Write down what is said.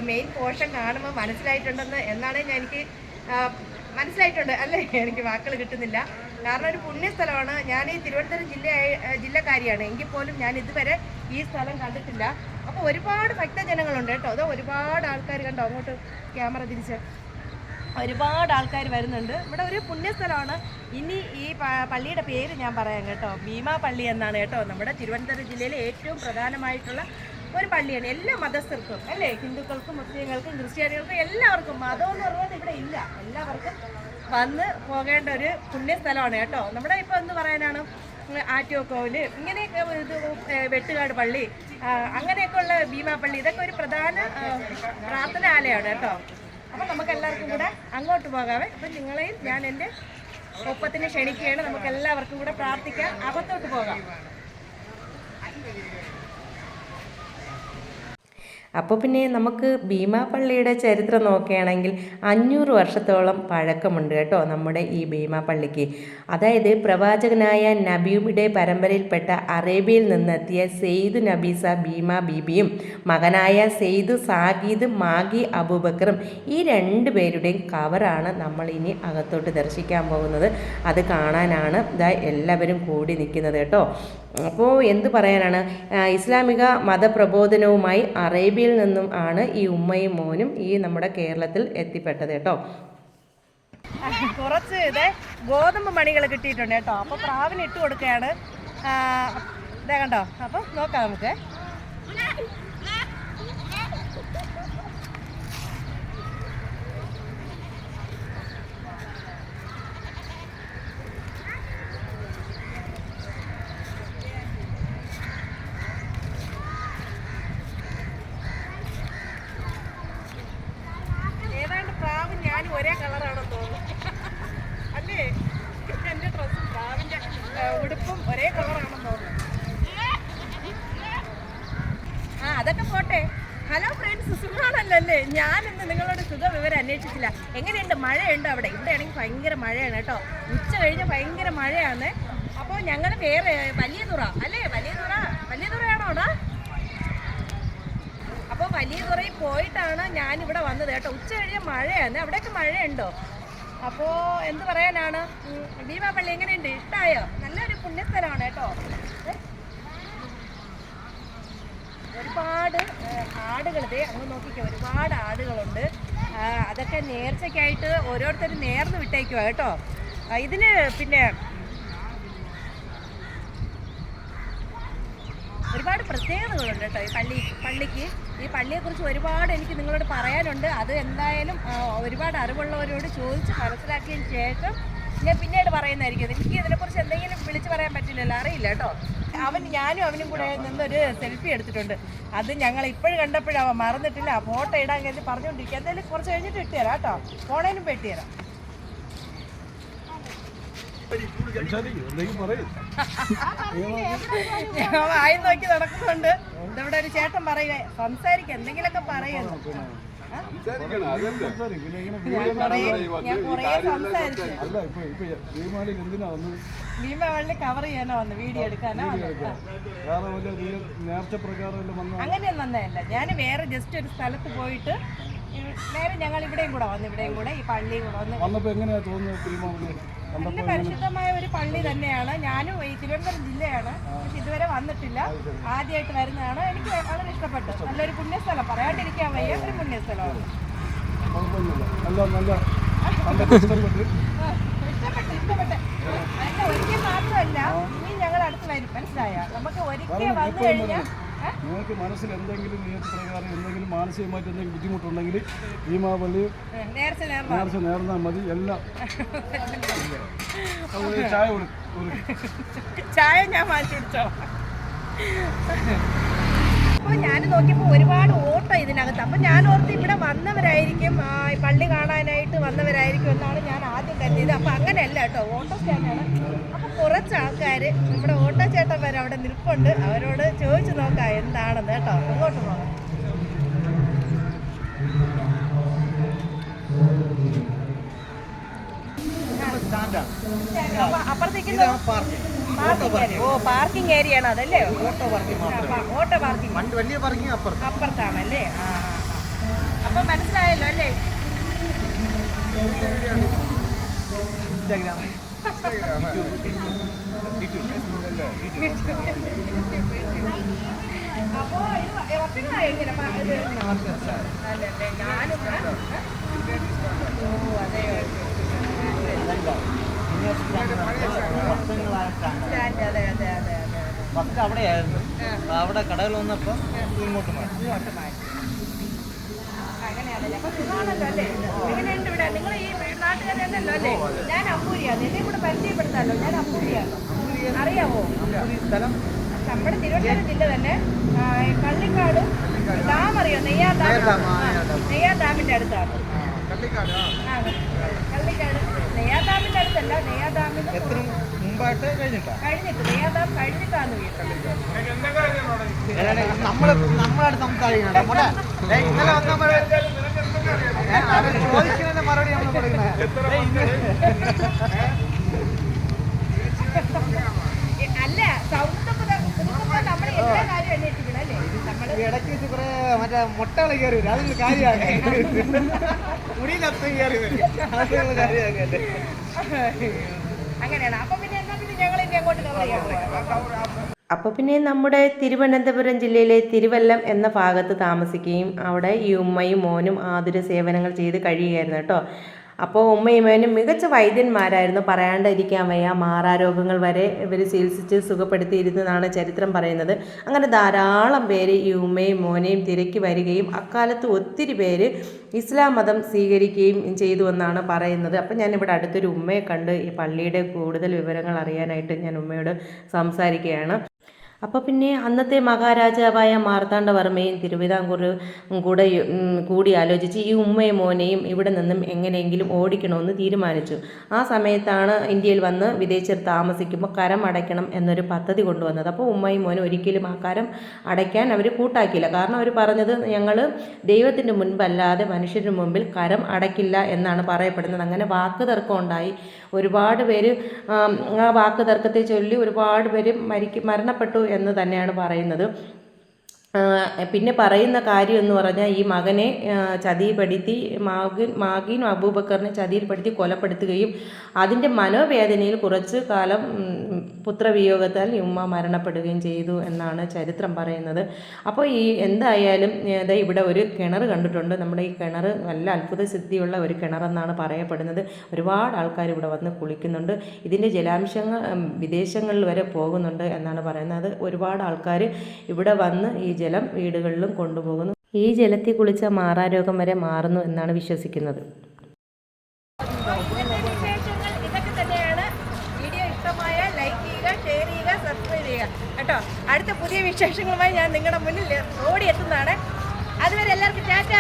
Main portion കാണുമ്പോൾ മനസ്സിലായിട്ടുണ്ടെന്ന് എന്നാണ് എനിക്ക് മനസ്സിലായിട്ടുണ്ട് അല്ലേ. എനിക്ക് വാക്കുകൾ കിട്ടുന്നില്ല. കാരണം ഒരു പുണ്യസ്ഥലമാണ്. ഞാൻ ഈ തിരുവനന്തപുരം ജില്ലക്കാരിയാണ്. എങ്കിൽ പോലും ഞാൻ ഇതുവരെ ഈ സ്ഥലം കണ്ടിട്ടില്ല. അപ്പോൾ ഒരുപാട് ഭക്തജനങ്ങളുണ്ട് കേട്ടോ. അതോ ഒരുപാട് ആൾക്കാർ കണ്ടോ, അങ്ങോട്ട് ക്യാമറ തിരിച്ച് ഒരുപാട് ആൾക്കാർ വരുന്നുണ്ട്. ഇവിടെ ഒരു പുണ്യസ്ഥലമാണ്. ഇനി ഈ പള്ളിയുടെ പേര് ഞാൻ പറയാം കേട്ടോ. ഭീമാ പള്ളി എന്നാണ് കേട്ടോ. നമ്മുടെ തിരുവനന്തപുരം ജില്ലയിലെ ഏറ്റവും പ്രധാനമായിട്ടുള്ള ഒരു പള്ളിയാണ്. എല്ലാ മതസ്ഥർക്കും അല്ലേ, ഹിന്ദുക്കൾക്കും മുസ്ലിങ്ങൾക്കും ക്രിസ്ത്യാനികൾക്കും എല്ലാവർക്കും മതമെന്ന് പറയുന്നത് ഇവിടെ ഇല്ല. എല്ലാവർക്കും വന്ന് പോകേണ്ട ഒരു പുണ്യസ്ഥലമാണ് കേട്ടോ. നമ്മുടെ ഇപ്പോൾ എന്ത് പറയാനാണ്, ആറ്റുകോവില് ഇങ്ങനെയൊക്കെ ഇത് വെട്ടുകാട് പള്ളി അങ്ങനെയൊക്കെ ഉള്ള ഭീമാ പള്ളി ഇതൊക്കെ ഒരു പ്രധാന പ്രാർത്ഥനാലയമാണ് കേട്ടോ. അപ്പം നമുക്ക് എല്ലാവർക്കും കൂടെ അങ്ങോട്ട് പോകാവേ. അപ്പം നിങ്ങളെയും ഞാൻ എൻ്റെ ഒപ്പത്തിന് ക്ഷണിക്കുകയാണ്. നമുക്ക് എല്ലാവർക്കും കൂടെ പ്രാർത്ഥിക്കാം, അകത്തോട്ട് പോകാം. അപ്പോൾ പിന്നെ നമുക്ക് ഭീമാ പള്ളിയുടെ ചരിത്രം നോക്കുകയാണെങ്കിൽ 500 വർഷത്തോളം പഴക്കമുണ്ട് കേട്ടോ നമ്മുടെ ഈ ഭീമാ പള്ളിക്ക്. അതായത് പ്രവാചകനായ നബിയുടെ പരമ്പരയിൽപ്പെട്ട അറേബ്യയിൽ നിന്നെത്തിയ സെയ്ദ് നബീസ ഭീമാ ബീബിയും മകനായ സെയ്ദ് സാഗീദ് മാഗി അബൂബക്കറും ഈ 2 പേരുടെയും കവറാണ് നമ്മൾ ഇനി അകത്തോട്ട് ദർശിക്കാൻ പോകുന്നത്. അത് കാണാനാണ് എല്ലാവരും കൂടി നിൽക്കുന്നത് കേട്ടോ. അപ്പോൾ എന്ത് പറയാനാണ്, ഇസ്ലാമിക മതപ്രബോധനവുമായി അറേബ്യയിൽ നിന്നും ആണ് ഈ ഉമ്മയും മോനും ഈ നമ്മുടെ കേരളത്തിൽ എത്തിപ്പെട്ടത് കേട്ടോ. കുറച്ച് ഗോതമ്പ് മണികൾ കിട്ടിയിട്ടുണ്ട് കേട്ടോ. അപ്പോൾ പ്രാവിന് ഇട്ട് കൊടുക്കുകയാണ്. ഇതാ കണ്ടോ. അപ്പോൾ നോക്കാം നമുക്ക്. ഒരേ കളറാണെന്ന് തോന്നുന്നു അല്ലേ. എൻ്റെ ഡ്രസ്സും പ്രാവിൻ്റെ ഉടുപ്പും ഒരേ കളറാണെന്ന് തോന്നുന്നു. അതൊക്കെ പോട്ടെ. ഹലോ ഫ്രണ്ട്സ്, സുഖമാണല്ലേ? ഞാനിന്ന് നിങ്ങളോട് സുഖവിവരം അന്വേഷിച്ചില്ല. എങ്ങനെയുണ്ട്, മഴയുണ്ട് അവിടെ? ഇവിടെയാണെങ്കിൽ ഭയങ്കര മഴയാണ് കേട്ടോ. ഉച്ച കഴിഞ്ഞ് ഭയങ്കര മഴയാണ്. അപ്പോൾ ഞങ്ങൾ വേറെ വലിയതുറ അല്ലേ, വലിയതുറയാണോടാ? അപ്പോൾ വലിയതുറയിൽ പോയിട്ടാണ് ഞാനിവിടെ വന്നത് കേട്ടോ. ഉച്ച കഴിഞ്ഞ മഴയാണ്. അവിടെയൊക്കെ മഴയുണ്ടോ? അപ്പോൾ എന്ത് പറയാനാണ്, ഭീമാ പള്ളി എങ്ങനെയുണ്ട്? ഇഷ്ടമായോ? നല്ലൊരു പുണ്യസ്ഥലമാണ് കേട്ടോ. ഒരുപാട് ആടുകൾ അങ്ങ് നോക്കിക്കോ, ഒരുപാട് ആടുകളുണ്ട്. അതൊക്കെ നേർച്ചയ്ക്കായിട്ട് ഓരോരുത്തരും നേർന്ന് വിട്ടേക്കുവാ കേട്ടോ. ഇതിന് പിന്നെ ഒരുപാട് പ്രത്യേകതകളുണ്ട് കേട്ടോ ഈ പള്ളിക്ക്. ഈ പള്ളിയെക്കുറിച്ച് ഒരുപാട് എനിക്ക് നിങ്ങളോട് പറയാനുണ്ട്. അത് എന്തായാലും ഒരുപാട് അറിവുള്ളവരോട് ചോദിച്ച് മനസ്സിലാക്കിയതിന് ശേഷം ഞാൻ പിന്നീട് പറയുന്നതായിരിക്കും. എനിക്ക് ഇതിനെക്കുറിച്ച് എന്തെങ്കിലും വിളിച്ച് പറയാൻ പറ്റില്ലല്ലോ, അറിയില്ല കേട്ടോ. ഞാനും അവനും കൂടെ നിന്നൊരു സെൽഫി എടുത്തിട്ടുണ്ട്. അത് ഞങ്ങൾ ഇപ്പോഴും കണ്ടപ്പോഴും അവൻ മറന്നിട്ടില്ല. ഫോട്ടോ ഇടാൻ കഴിഞ്ഞ് പറഞ്ഞുകൊണ്ടിരിക്കുക. എന്തായാലും കുറച്ച് കഴിഞ്ഞിട്ട് ഇട്ടുതരാം കേട്ടോ. ഫോണേനും പെട്ടിത്തരാം. വായി നോക്കി നടക്കുന്നുണ്ട്. ഇവിടെ ഒരു ചേട്ടൻ പറയുക, സംസാരിക്കുക, എന്തെങ്കിലുമൊക്കെ പറയുന്നു. ഞാൻ കുറേ സംസാരിച്ചു. ഭീമാവള്ളി കവർ ചെയ്യാനോ വന്ന്, വീഡിയോ എടുക്കാനോ അങ്ങനെയൊന്നും വന്നതല്ല. ഞാൻ വേറെ ജസ്റ്റ് ഒരു സ്ഥലത്ത് പോയിട്ട് നേരെ ഞങ്ങൾ ഇവിടെയും കൂടെ ഈ പള്ളിയും കൂടെ വന്ന്. നല്ല പരിശുദ്ധമായ ഒരു പള്ളി തന്നെയാണ്. ഞാനും ഈ തിരുവനന്തപുരം ജില്ലയാണ്, പക്ഷെ ഇതുവരെ വന്നിട്ടില്ല. ആദ്യമായിട്ട് വരുന്നതാണ്. എനിക്ക് വളരെ ഇഷ്ടപ്പെട്ടു. നല്ലൊരു പുണ്യസ്ഥലം, പറയാണ്ടിരിക്കാൻ വയ്യ. ഒരു പുണ്യസ്ഥലമാണ്. ഇഷ്ടപ്പെട്ടു. അല്ല, ഒരിക്കൽ മാത്രമല്ല, ഇനി ഞങ്ങൾ അടുത്ത് വരും. മനസ്സിലായ? നമുക്ക് ഒരിക്കൽ വന്നു കഴിഞ്ഞാൽ നിങ്ങൾക്ക് മനസ്സിൽ എന്തെങ്കിലും നിയമപ്രകാരം എന്തെങ്കിലും മാനസികമായിട്ട് എന്തെങ്കിലും ബുദ്ധിമുട്ടുണ്ടെങ്കിൽ ഭീമാ പള്ളി നേർച്ച നേർന്നാൽ മതി. എല്ലാം ചായ ഞാൻ മാറ്റി കുടിച്ചോ. അപ്പോൾ ഞാൻ നോക്കിയപ്പോൾ ഒരുപാട് ഓട്ടോ ഇതിനകത്ത്. അപ്പം ഞാൻ ഓർത്ത് ഇവിടെ വന്നവരായിരിക്കും, പള്ളി കാണാനായിട്ട് വന്നവരായിരിക്കും എന്നാണ് ഞാൻ ആദ്യം കരുതിയത്. അപ്പം അങ്ങനെയല്ല കേട്ടോ, ഓട്ടോ സ്റ്റാൻഡാണ്. അപ്പോൾ കുറച്ച് ആൾക്കാർ നമ്മുടെ ഓട്ടോ ചേട്ടന്മാർ അവിടെ നിൽപ്പുണ്ട്. അവരോട് ചോദിച്ചു നോക്കാം എന്താണെന്ന് കേട്ടോ. അങ്ങോട്ട് പോകാം. അപ്പുറത്തേക്ക് പാർക്കിംഗ് ഏരിയ ആണ് അതല്ലേ? ഓട്ടോ പാർക്കിംഗ് അപ്പുറത്താണല്ലേ? അപ്പൊ മനസ്സിലായല്ലോ അല്ലേ? അപ്പോ വർഷങ്ങളായി ഇങ്ങനെ അല്ലല്ലേ ഞാനും ഓ അതെയോ സ്റ്റാൻഡ് അതെ അതെ അതെ അതെ ഫസ്റ്റ് അവിടെയായിരുന്നു. അവിടെ കടകൾ വന്നപ്പോൾ ഇങ്ങോട്ട് മാറ്റി. അങ്ങനെയാണല്ലേ. അപ്പൊ സുഖമാണല്ലോ അല്ലേ? എങ്ങനെയുണ്ട് ഇവിടെ? നിങ്ങൾ ഈ നാട്ടുകാരനല്ലോ അല്ലേ? ഞാൻ അമ്പൂരിയാണ്. എന്നെ കൂടെ പരിചയപ്പെടുത്താമല്ലോ. ഞാൻ അമ്പൂരിയാണ്. അറിയാവോ? സ്ഥലം നമ്മുടെ തിരുവനന്തപുരം ജില്ല തന്നെ കള്ളിക്കാട് ഡാം അറിയോ? നെയ്യാർ ഡാം. നെയ്യാർ ഡാമിന്റെ അടുത്താണ്. കള്ളിക്കാട് നെയ്യാർ ഡാമിന്റെ അടുത്തല്ല, നെയ്യാർ ഡാമിന്റെ മുമ്പായിട്ട് കഴിഞ്ഞിട്ട് നെയ്യാർ ഡാം കഴിഞ്ഞിട്ടാണ് വീട്ടിൽ. നമ്മളായിട്ട് സംസാരിക്കണം. ഇന്നലെ വന്നപ്പോൾ ചോദിക്കുന്നതിന്റെ മറുപടി നമ്മൾ കൊടുക്കുന്നത്. അല്ല സൗഹൃദം നമ്മൾ എല്ലാ കാര്യം അന്വേഷിക്കണം അല്ലേ? നമ്മള് ഇടയ്ക്ക് വെച്ച് കുറെ മറ്റേ മുട്ടകൾ കയറി വരും. അതൊരു കാര്യമാണ്. മുടിയിലൊപ്പം കയറി വരും. അതൊരു കാര്യമാക്കല്ലേ. അങ്ങനെയാണ്. അപ്പൊ പിന്നെ എന്നാ പിന്നെ ഞങ്ങൾ ഇനി അങ്ങോട്ട് കവർ ചെയ്യാം. അപ്പോൾ പിന്നെ നമ്മുടെ തിരുവനന്തപുരം ജില്ലയിലെ തിരുവല്ലം എന്ന ഭാഗത്ത് താമസിക്കുകയും അവിടെ ഈ ഉമ്മയും മോനും ആതുര സേവനങ്ങൾ ചെയ്ത് കഴിയുകയായിരുന്നു കേട്ടോ. അപ്പോൾ ഉമ്മയും മോനും മികച്ച വൈദ്യന്മാരായിരുന്നു, പറയാണ്ടിരിക്കാൻ വയ്യ. മാറാരോഗങ്ങൾ വരെ ഇവർ ചികിത്സിച്ച് സുഖപ്പെടുത്തിയിരുന്നതാണ് ചരിത്രം പറയുന്നത്. അങ്ങനെ ധാരാളം പേര് ഈ ഉമ്മയും മോനെയും തിരക്കി വരികയും അക്കാലത്ത് ഒത്തിരി പേര് ഇസ്ലാം മതം സ്വീകരിക്കുകയും ചെയ്തു എന്നാണ് പറയുന്നത്. അപ്പം ഞാനിവിടെ അടുത്തൊരു ഉമ്മയെ കണ്ട് ഈ പള്ളിയുടെ കൂടുതൽ വിവരങ്ങൾ അറിയാനായിട്ട് ഞാൻ ഉമ്മയോട് സംസാരിക്കുകയാണ്. അപ്പോൾ പിന്നെ അന്നത്തെ മഹാരാജാവായ മാർത്താണ്ഡവർമ്മയും തിരുവിതാംകൂർ കൂടി ആലോചിച്ച് ഈ ഉമ്മയും മോനെയും ഇവിടെ നിന്നും എങ്ങനെയെങ്കിലും ഓടിക്കണമെന്ന് തീരുമാനിച്ചു. ആ സമയത്താണ് ഇന്ത്യയിൽ വന്ന് വിദേശത്ത് താമസിക്കുമ്പോൾ കരം അടയ്ക്കണം എന്നൊരു പദ്ധതി കൊണ്ടുവന്നത്. അപ്പോൾ ഉമ്മയും മോനും ഒരിക്കലും ആ കരം അടയ്ക്കാൻ അവർ കൂട്ടാക്കിയില്ല. കാരണം അവർ പറഞ്ഞത് ഞങ്ങൾ ദൈവത്തിൻ്റെ മുൻപല്ലാതെ മനുഷ്യരുടെ മുമ്പിൽ കരം അടയ്ക്കില്ല എന്നാണ് പറയപ്പെടുന്നത്. അങ്ങനെ വാക്ക് തർക്കം ഉണ്ടായി. ഒരുപാട് പേര് ആ വാക്ക് തർക്കത്തെ ചൊല്ലി ഒരുപാട് പേര് മരണപ്പെട്ടു എന്ന് തന്നെയാണ് പറയുന്നത്. പിന്നെ പറയുന്ന കാര്യം എന്ന് പറഞ്ഞാൽ ഈ മകനെ ചതിയിൽപ്പെടുത്തി മാഗീൻ അബൂബക്കറിനെ ചതിയിൽപ്പെടുത്തി കൊലപ്പെടുത്തുകയും അതിൻ്റെ മനോവേദനയിൽ കുറച്ച് കാലം പുത്രവിയോഗത്താൽ ഉമ്മ മരണപ്പെടുകയും ചെയ്തു എന്നാണ് ചരിത്രം പറയുന്നത്. അപ്പോൾ ഈ എന്തായാലും ഇവിടെ ഒരു കിണർ കണ്ടിട്ടുണ്ട്. നമ്മുടെ ഈ കിണർ നല്ല അത്ഭുത സിദ്ധിയുള്ള ഒരു കിണറെന്നാണ് പറയപ്പെടുന്നത്. ഒരുപാട് ആൾക്കാർ ഇവിടെ വന്ന് കുളിക്കുന്നുണ്ട്. ഇതിൻ്റെ ജലാംശങ്ങൾ വിദേശങ്ങളിൽ വരെ പോകുന്നുണ്ട് എന്നാണ് പറയുന്നത്. ഒരുപാട് ആൾക്കാർ ഇവിടെ വന്ന് ഈ ജലം വീടുകളിലും കൊണ്ടുപോകുന്നു. ഈ ജലത്തിൽ കുളിച്ച മാറാരോഗം വരെ മാറുന്നു എന്നാണ് വിശ്വസിക്കുന്നത്. ഇതൊക്കെ തന്നെയാണ്. വീഡിയോ ഇഷ്ടമായ ലൈക്ക് ചെയ്യുക, ഷെയർ ചെയ്യുക, സബ്സ്ക്രൈബ് ചെയ്യുക കേട്ടോ. അടുത്ത പുതിയ വിശേഷങ്ങളുമായി ഞാൻ നിങ്ങളുടെ മുന്നിൽ ഓടി എത്തുന്നതാണ്. അതുവരെ എല്ലാവർക്കും ടാറ്റ.